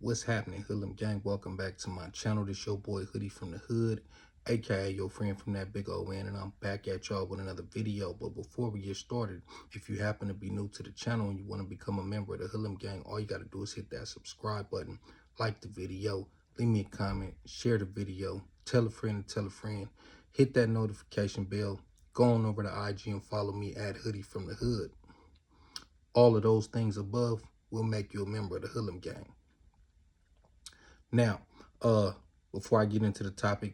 What's happening, Hoodlum Gang? Welcome back to my channel. This your boy Hoodie from the Hood, aka your friend from that big old man, and I'm back at y'all with another video. But before we get started, if you happen to be new to the channel and you want to become a member of the Hoodlum Gang, all you got to do is hit that subscribe button, like the video, leave me a comment, share the video, tell a friend to tell a friend, hit that notification bell, go on over to IG and follow me at Hoodie from the Hood. All of those things above will make you a member of the Hoodlum Gang. Now, before I get into the topic,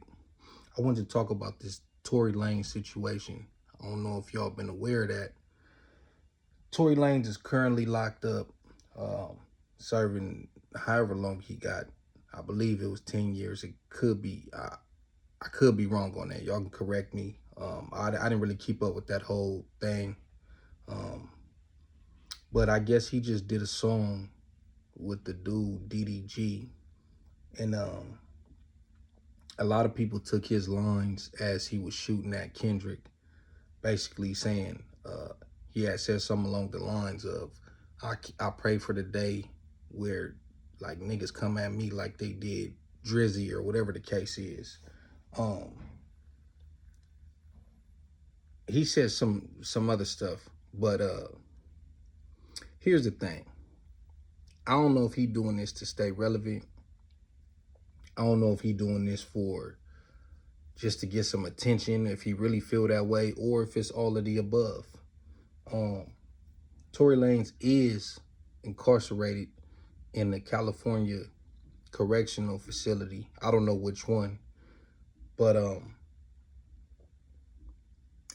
I wanted to talk about this Tory Lanez situation. I don't know if y'all been aware of that. Tory Lanez is currently locked up, serving however long he got. I believe it was 10 years. It could be, I could be wrong on that. Y'all can correct me. I didn't really keep up with that whole thing. But I guess he just did a song with the dude DDG. And a lot of people took his lines as he was shooting at Kendrick, basically saying he had said something along the lines of, I pray for the day where like niggas come at me like they did Drizzy or whatever the case is. He said some other stuff, but here's the thing. I don't know if he doing this to stay relevant. I don't know if he doing this for just to get some attention, if he really feel that way, or if it's all of the above. Tory Lanez is incarcerated in the California correctional facility. I don't know which one, but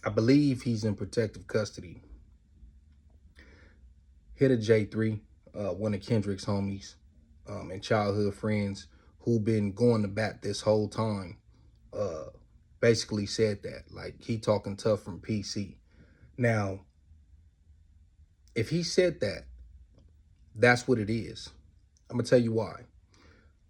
I believe he's in protective custody. Hitter J3, one of Kendrick's homies and childhood friends, who been going to bat this whole time, basically said that, like, he talking tough from PC. Now, if he said that, that's what it is. I'm gonna tell you why.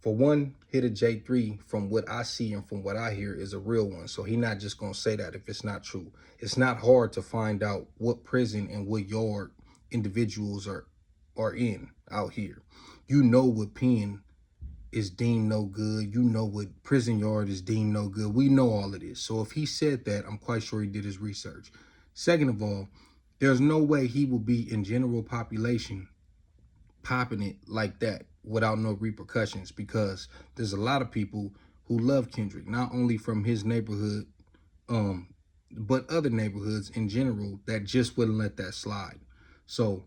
For one, Hitter J3, from what I see and from what I hear, is a real one. So he not just gonna say that if it's not true. It's not hard to find out what prison and what yard individuals are in out here. You know what pen is deemed no good. You know what prison yard is deemed no good. We know all of this. So if he said that, I'm quite sure he did his research. Second of all, there's no way he will be in general population popping it like that without no repercussions, because there's a lot of people who love Kendrick, not only from his neighborhood, but other neighborhoods in general that just wouldn't let that slide. So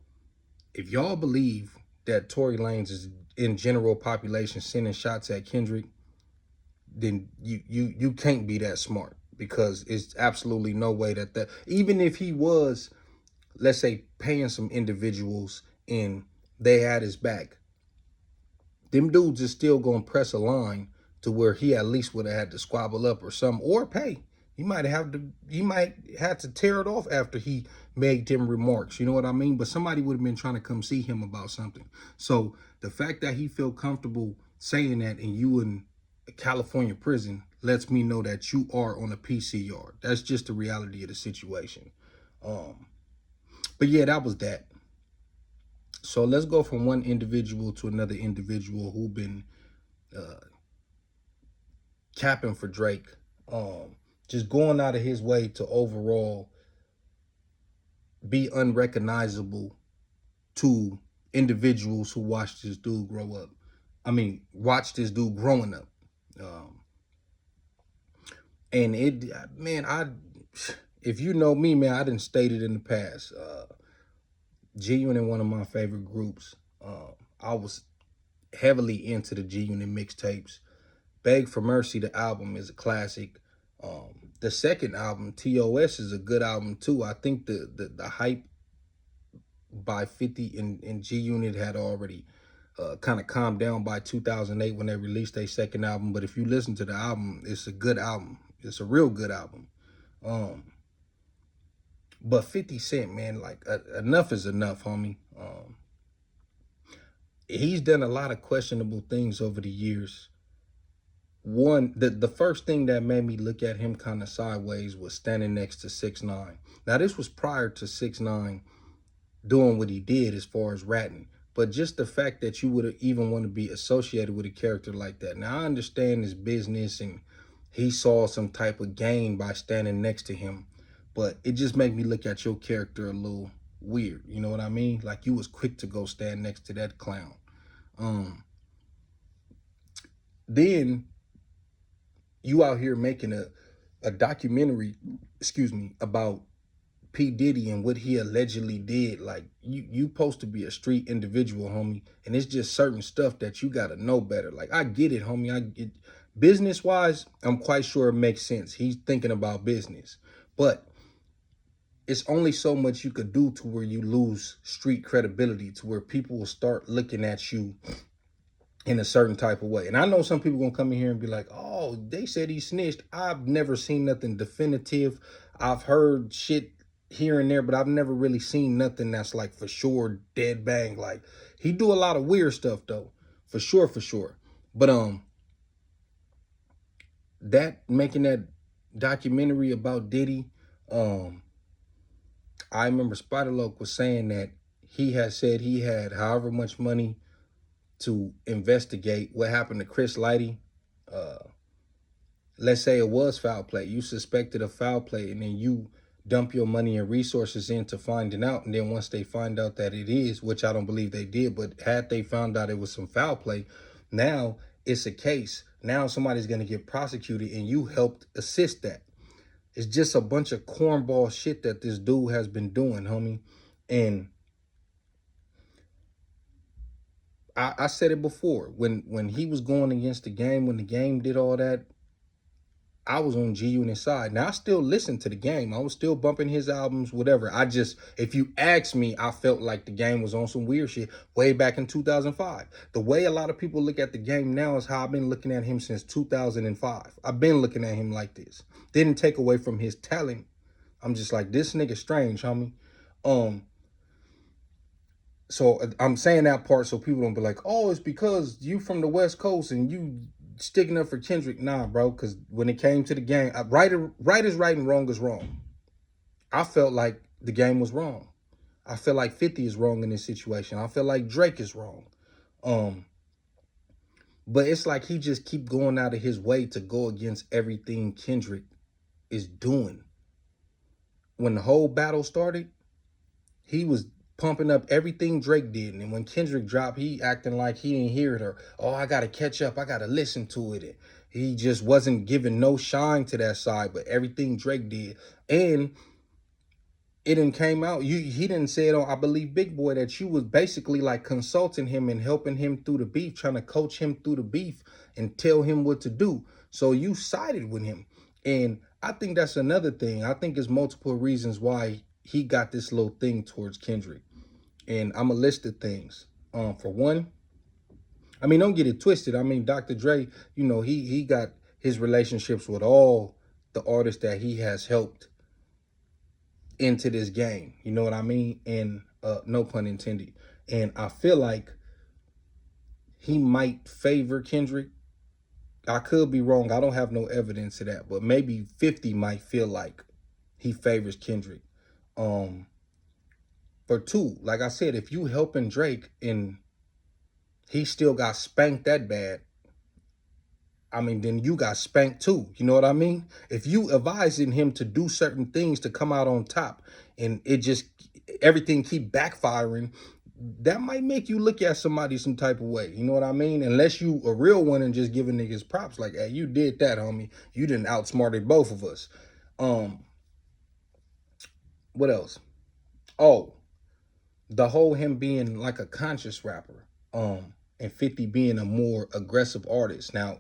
if y'all believe that Tory Lanez is in general population sending shots at Kendrick, then you can't be that smart, because it's absolutely no way that even if he was, let's say, paying some individuals and they had his back, them dudes is still gonna press a line to where he at least would have had to squabble up or something, or pay. He might have to tear it off after he made them remarks. You know what I mean? But somebody would have been trying to come see him about something. So the fact that he felt comfortable saying that and you in a California prison lets me know that you are on a PC yard. That's just the reality of the situation. But yeah, that was that. So let's go from one individual to another individual who been capping for Drake. Just going out of his way to overall be unrecognizable to individuals who watched this dude grow up. I mean, watched this dude growing up. And it, man, if you know me, man, I done stated in the past, G-Unit, one of my favorite groups. I was heavily into the G-Unit mixtapes. Beg for Mercy, the album, is a classic. The second album, TOS, is a good album too. I think the hype by 50 and G-Unit had already kind of calmed down by 2008 when they released their second album. But if you listen to the album, it's a good album. It's a real good album. But 50 Cent, man, like, enough is enough, homie. He's done a lot of questionable things over the years. One, the first thing that made me look at him kind of sideways was standing next to 6ix9ine. Now, this was prior to 6ix9ine doing what he did as far as ratting. But just the fact that you would even want to be associated with a character like that. Now, I understand his business and he saw some type of gain by standing next to him, but it just made me look at your character a little weird. You know what I mean? Like, you was quick to go stand next to that clown. Then you out here making a documentary, excuse me, about P. Diddy and what he allegedly did. Like, you supposed to be a street individual, homie, and it's just certain stuff that you gotta know better. Like, I get it, homie. I get business wise, I'm quite sure it makes sense. He's thinking about business, but it's only so much you could do to where you lose street credibility, to where people will start looking at you in a certain type of way. And I know some people gonna come in here and be like, oh, they said he snitched. I've never seen nothing definitive. I've heard shit here and there, but I've never really seen nothing that's like for sure dead bang. Like, he do a lot of weird stuff though, for sure, for sure. But that making that documentary about Diddy, I remember Spider-Loc was saying that he had said he had however much money to investigate what happened to Chris Lighty. Let's say it was foul play. You suspected of foul play, and then you dump your money and resources into finding out. And then once they find out that it is, which I don't believe they did, but had they found out it was some foul play, now it's a case. Now somebody's going to get prosecuted, and you helped assist that. It's just a bunch of cornball shit that this dude has been doing, homie. And I said it before, when he was going against the game, when the game did all that, I was on G Unit side. Now, I still listen to the game. I was still bumping his albums, whatever. I just, if you ask me, I felt like the game was on some weird shit way back in 2005. The way a lot of people look at the game now is how I've been looking at him since 2005. I've been looking at him like this. Didn't take away from his talent. I'm just like, this nigga strange, homie. So I'm saying that part so people don't be like, oh, it's because you from the West Coast and you sticking up for Kendrick. Nah, bro, because when it came to the game, right is right and wrong is wrong. I felt like the game was wrong. I feel like 50 is wrong in this situation. I feel like Drake is wrong. But it's like he just keep going out of his way to go against everything Kendrick is doing. When the whole battle started, he was pumping up everything Drake did. And when Kendrick dropped, he acting like he didn't hear it, or, oh, I got to catch up. I got to listen to it. He just wasn't giving no shine to that side, but everything Drake did. And it didn't came out. He didn't say it on, I believe, Big Boy, that you was basically like consulting him and helping him through the beef, trying to coach him through the beef and tell him what to do. So you sided with him. And I think that's another thing. I think there's multiple reasons why he got this little thing towards Kendrick. And I'm going to list the things. For one, I mean, don't get it twisted. I mean, Dr. Dre, you know, he got his relationships with all the artists that he has helped into this game. You know what I mean? And no pun intended. And I feel like he might favor Kendrick. I could be wrong. I don't have no evidence of that. But maybe 50 might feel like he favors Kendrick. For two, like I said, if you helping Drake and he still got spanked that bad, I mean, then you got spanked too. You know what I mean? If you advising him to do certain things to come out on top and it just, everything keep backfiring, that might make you look at somebody some type of way. You know what I mean? Unless you a real one and just giving niggas props like, hey, you did that, homie. You done outsmarted both of us. What else? Oh, the whole him being like a conscious rapper, and 50 being a more aggressive artist. Now,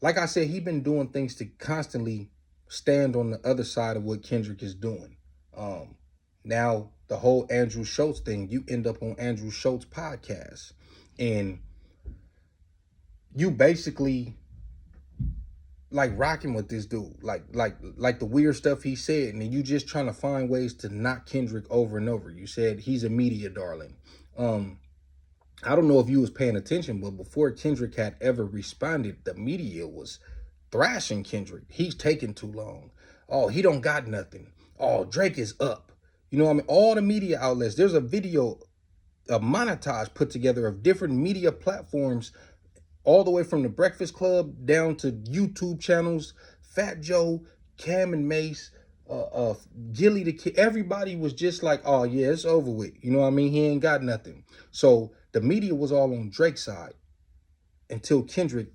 like I said, he been doing things to constantly stand on the other side of what Kendrick is doing. Now, the whole Andrew Schultz thing, you end up on Andrew Schultz podcast, and you basically like rocking with this dude, like the weird stuff he said, and then you just trying to find ways to knock Kendrick over and over. You said he's a media darling. I don't know if you was paying attention, but before Kendrick had ever responded, the media was thrashing Kendrick. He's taking too long. Oh, he don't got nothing. Oh, Drake is up. You know what I mean? All the media outlets. There's a video a montage put together of different media platforms, all the way from the Breakfast Club down to YouTube channels, Fat Joe, Cam and Mace, Gilly the Kid. Everybody was just like, oh yeah, it's over with. You know what I mean? He ain't got nothing. So the media was all on Drake's side until Kendrick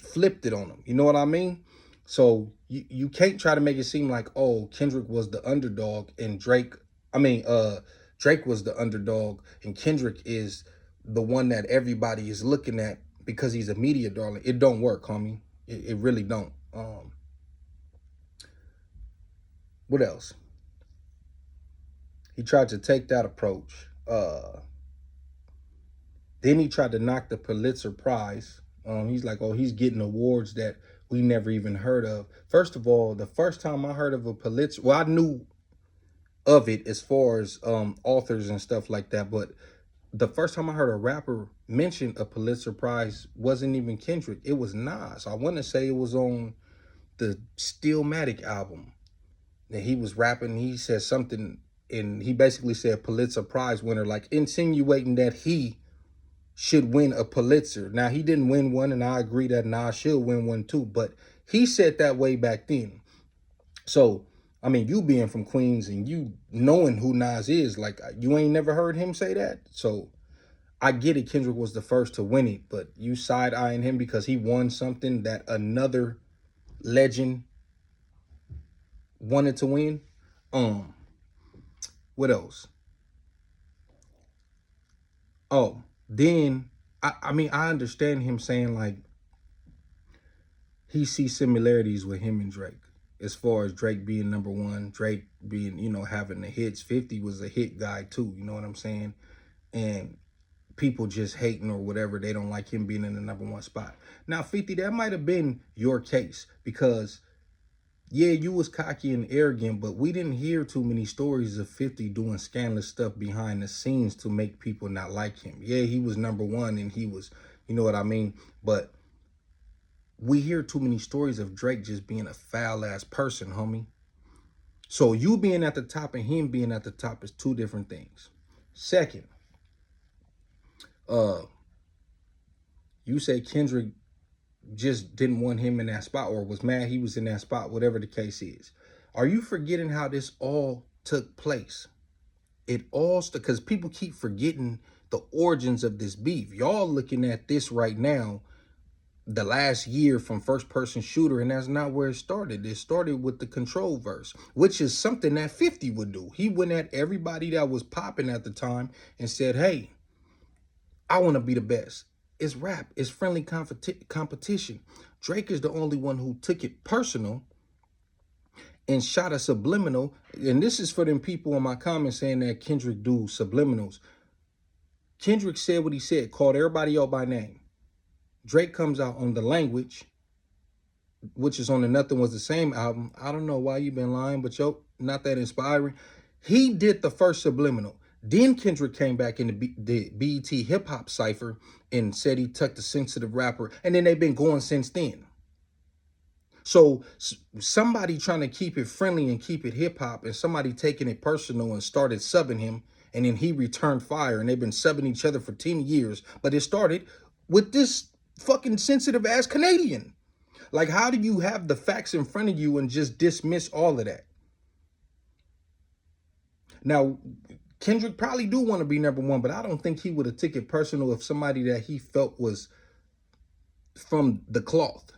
flipped it on him. You know what I mean? So you can't try to make it seem like, oh, Kendrick was the underdog and Drake was the underdog and Kendrick is the one that everybody is looking at because he's a media darling. It don't work, homie. It really don't. What else? He tried to take that approach. Then he tried to knock the Pulitzer Prize. He's like, oh, he's getting awards that we never even heard of. First of all, the first time I heard of a Pulitzer, well, I knew of it as far as authors and stuff like that, but the first time I heard a rapper mention a Pulitzer Prize wasn't even Kendrick. It was Nas. I want to say it was on the Stillmatic album that he was rapping. He said something, and he basically said Pulitzer Prize winner, like insinuating that he should win a Pulitzer. Now, he didn't win one, and I agree that Nas should win one too, but he said that way back then. So, I mean, you being from Queens and you knowing who Nas is, like, you ain't never heard him say that? So, I get it, Kendrick was the first to win it, but you side-eyeing him because he won something that another legend wanted to win? What else? Oh, then I mean, I understand him saying like he sees similarities with him and Drake. As far as Drake being number one, Drake being, having the hits. 50 was a hit guy too, you know what I'm saying? And people just hating or whatever, they don't like him being in the number one spot. Now, 50, that might have been your case because yeah, you was cocky and arrogant, but we didn't hear too many stories of 50 doing scandalous stuff behind the scenes to make people not like him. Yeah, he was number one and he was, you know what I mean? But we hear too many stories of Drake just being a foul ass person, homie. So you being at the top and him being at the top is two different things. Second, you say Kendrick just didn't want him in that spot or was mad he was in that spot, whatever the case is. Are you forgetting how this all took place? It all, because people keep forgetting the origins of this beef. Y'all looking at this right now, the last year from first person shooter, and that's not where it started. It started with the Control verse, which is something that 50 would do. He went at everybody that was popping at the time and said, hey, I want to be the best. It's rap. It's friendly competition. Drake is the only one who took it personal and shot a subliminal. And this is for them people in my comments saying that Kendrick do subliminals. Kendrick said what he said, called everybody out by name. Drake comes out on The Language, which is on the Nothing Was the Same album. I don't know why you've been lying, but yo, not that inspiring. He did the first subliminal. Then Kendrick came back in the BET hip hop cypher and said he tucked the sensitive rapper. And then they've been going since then. So somebody trying to keep it friendly and keep it hip hop and somebody taking it personal and started subbing him. And then he returned fire and they've been subbing each other for 10 years. But it started with this fucking sensitive ass Canadian. Like, how do you have the facts in front of you and just dismiss all of that? Now, Kendrick probably do want to be number one, but I don't think he would have taken it personal if somebody that he felt was from the cloth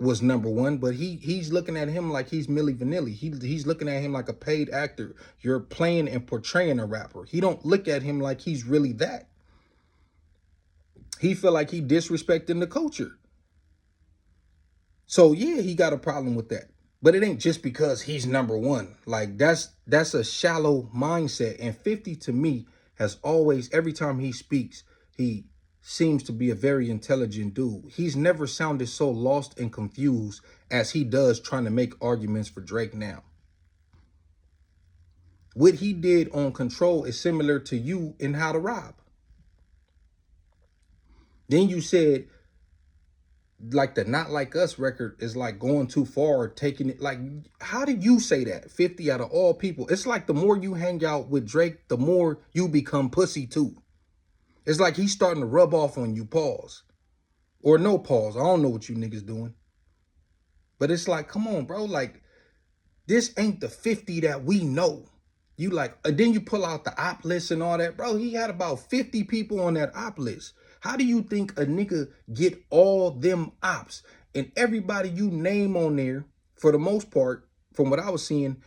was number one. But he's looking at him like he's Milli Vanilli. He's looking at him like a paid actor. You're playing and portraying a rapper. He don't look at him like he's really that. He feel like he disrespecting the culture. So yeah, he got a problem with that. But it ain't just because he's number one. Like, that's a shallow mindset. And 50 to me has always, every time he speaks, he seems to be a very intelligent dude. He's never sounded so lost and confused as he does trying to make arguments for Drake now. What he did on Control is similar to you in How to Rob. Then you said like the Not Like Us record is like going too far, taking it. Like, how do you say that? 50 out of all people. It's like the more you hang out with Drake, the more you become pussy too. It's like he's starting to rub off on you, pause. Or no pause. I don't know what you niggas doing. But it's like, come on, bro. Like, this ain't the 50 that we know. You like, then you pull out the op list and all that. Bro, he had about 50 people on that op list. How do you think a nigga get all them ops? And everybody you name on there, for the most part, from what I was seeing,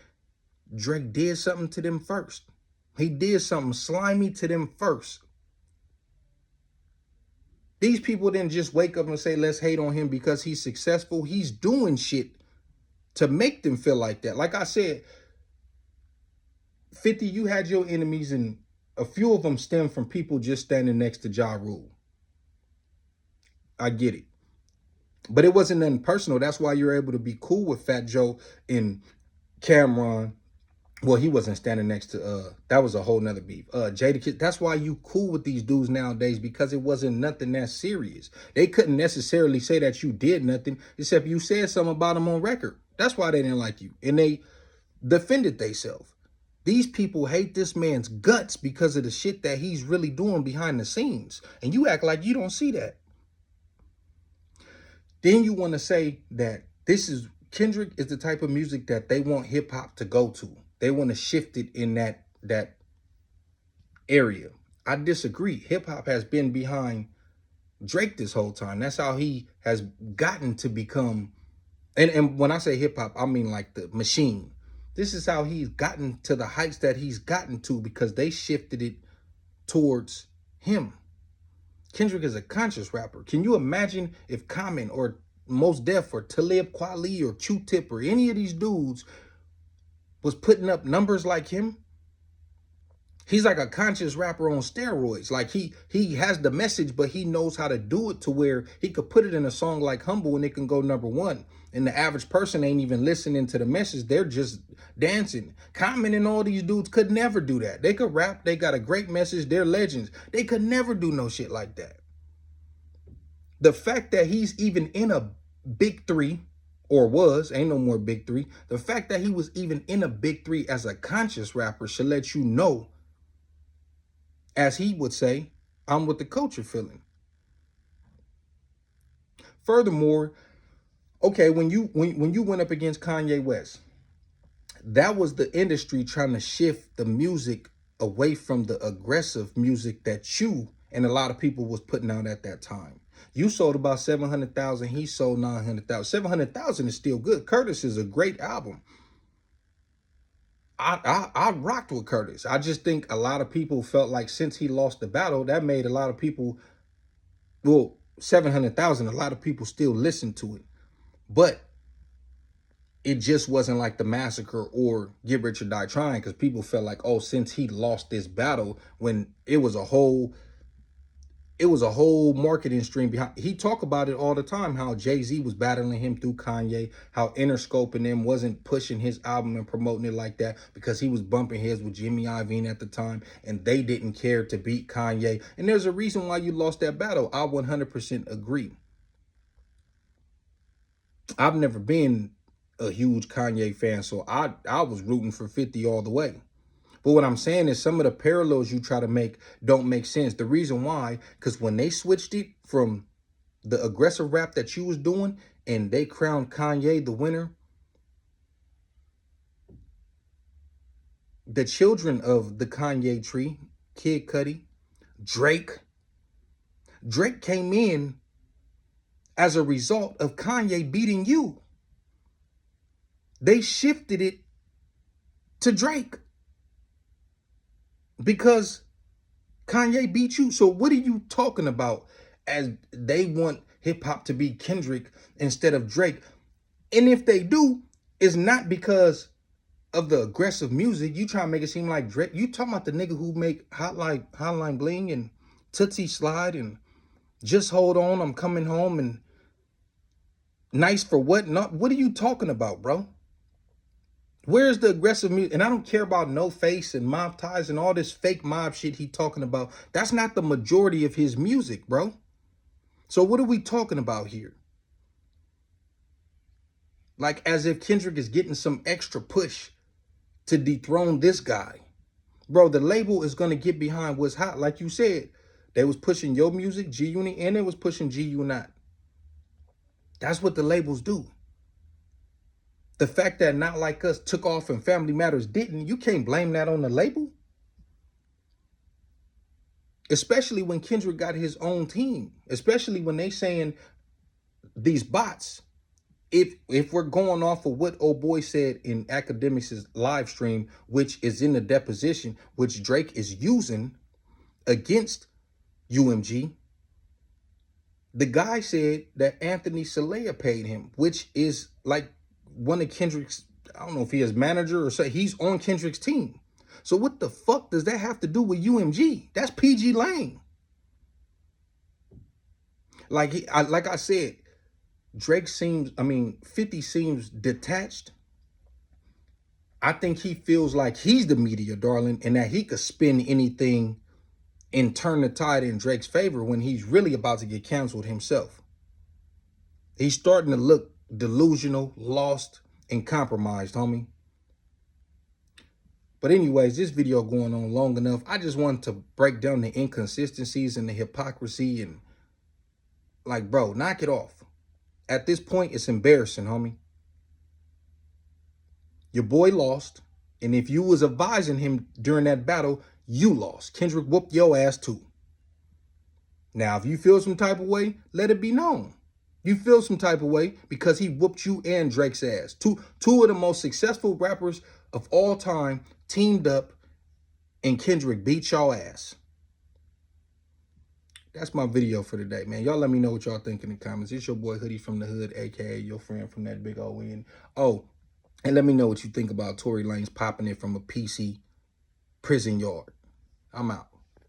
Drake did something to them first. He did something slimy to them first. These people didn't just wake up and say, let's hate on him because he's successful. He's doing shit to make them feel like that. Like I said, 50, you had your enemies, and a few of them stem from people just standing next to Ja Rule. I get it. But it wasn't nothing personal. That's why you're able to be cool with Fat Joe and Cameron. Well, he wasn't standing next to, that was a whole nother beef. Jada, that's why you cool with these dudes nowadays, because it wasn't nothing that serious. They couldn't necessarily say that you did nothing, except you said something about them on record. That's why they didn't like you. And they defended themselves. These people hate this man's guts because of the shit that he's really doing behind the scenes. And you act like you don't see that. Then you want to say that Kendrick is the type of music that they want hip hop to go to. They want to shift it in that area. I disagree. Hip hop has been behind Drake this whole time. That's how he has gotten to become, and when I say hip hop, I mean like the machine. This is how he's gotten to the heights that he's gotten to, because they shifted it towards him. Kendrick is a conscious rapper. Can you imagine if Common or Mos Def or Talib Kweli or Q-Tip or any of these dudes was putting up numbers like him? He's like a conscious rapper on steroids. Like he has the message, but he knows how to do it to where he could put it in a song like Humble and it can go #1. And the average person ain't even listening to the message. They're just dancing. Common and all these dudes could never do that. They could rap. They got a great message. They're legends. They could never do no shit like that. The fact that he's even in a big three, or was, ain't no more big three. The fact that he was even in a big three as a conscious rapper should let you know, as he would say, I'm with the culture feeling. Furthermore, okay, when you went up against Kanye West, that was the industry trying to shift the music away from the aggressive music that you and a lot of people was putting out at that time. You sold about 700,000. He sold 900,000. 700,000 is still good. Curtis is a great album. I rocked with Curtis. I just think a lot of people felt like since he lost the battle, that made a lot of people, well, 700,000, a lot of people still listen to it. But it just wasn't like the Massacre or Get Rich or Die Trying, because people felt like, oh, since he lost this battle, when it was a whole marketing stream behind. He talk about it all the time, how Jay-Z was battling him through Kanye, how Interscope and them wasn't pushing his album and promoting it like that because he was bumping heads with Jimmy Iovine at the time, and they didn't care to beat Kanye. And there's a reason why you lost that battle. I 100% agree. I've never been a huge Kanye fan, so I was rooting for 50 all the way. But what I'm saying is some of the parallels you try to make don't make sense. The reason why, because when they switched it from the aggressive rap that you was doing and they crowned Kanye the winner, the children of the Kanye tree, Kid Cudi, Drake came in as a result of Kanye beating you. They shifted it to Drake because Kanye beat you. So what are you talking about as they want hip hop to be Kendrick instead of Drake? And if they do, it's not because of the aggressive music. You try to make it seem like Drake. You talking about the nigga who make Hotline Bling and Tootsie Slide and Just Hold On, I'm Coming Home and Nice for What? Not, what are you talking about, bro? Where's the aggressive music? And I don't care about No Face and Mob Ties and all this fake mob shit he talking about. That's not the majority of his music, bro. So what are we talking about here? Like as if Kendrick is getting some extra push to dethrone this guy. Bro, the label is going to get behind what's hot. Like you said, they was pushing your music, G Unit, and they was pushing G Unit. That's what the labels do. The fact that Not Like Us took off and Family Matters didn't, you can't blame that on the label. Especially when Kendrick got his own team. Especially when they saying these bots. If we're going off of what old boy said in Academics' live stream, which is in the deposition, which Drake is using against UMG, the guy said that Anthony Salea paid him, which is like one of Kendrick's, I don't know if he is manager or say he's on Kendrick's team. So what the fuck does that have to do with UMG? That's PG Lane. Like I said, Drake seems, 50 seems detached. I think he feels like he's the media darling and that he could spin anything and turn the tide in Drake's favor when he's really about to get canceled himself. He's starting to look delusional, lost, and compromised, homie. But anyways, this video going on long enough. I just wanted to break down the inconsistencies and the hypocrisy and like, bro, knock it off. At this point, it's embarrassing, homie. Your boy lost, and if you was advising him during that battle, you lost. Kendrick whooped your ass too. Now, if you feel some type of way, let it be known. You feel some type of way because he whooped you and Drake's ass. Two of the most successful rappers of all time teamed up and Kendrick beat y'all ass. That's my video for today, man. Y'all let me know what y'all think in the comments. It's your boy Hoodie from the Hood, a.k.a. your friend from that big old win. Oh, and let me know what you think about Tory Lanez popping it from a PC prison yard. I'm out.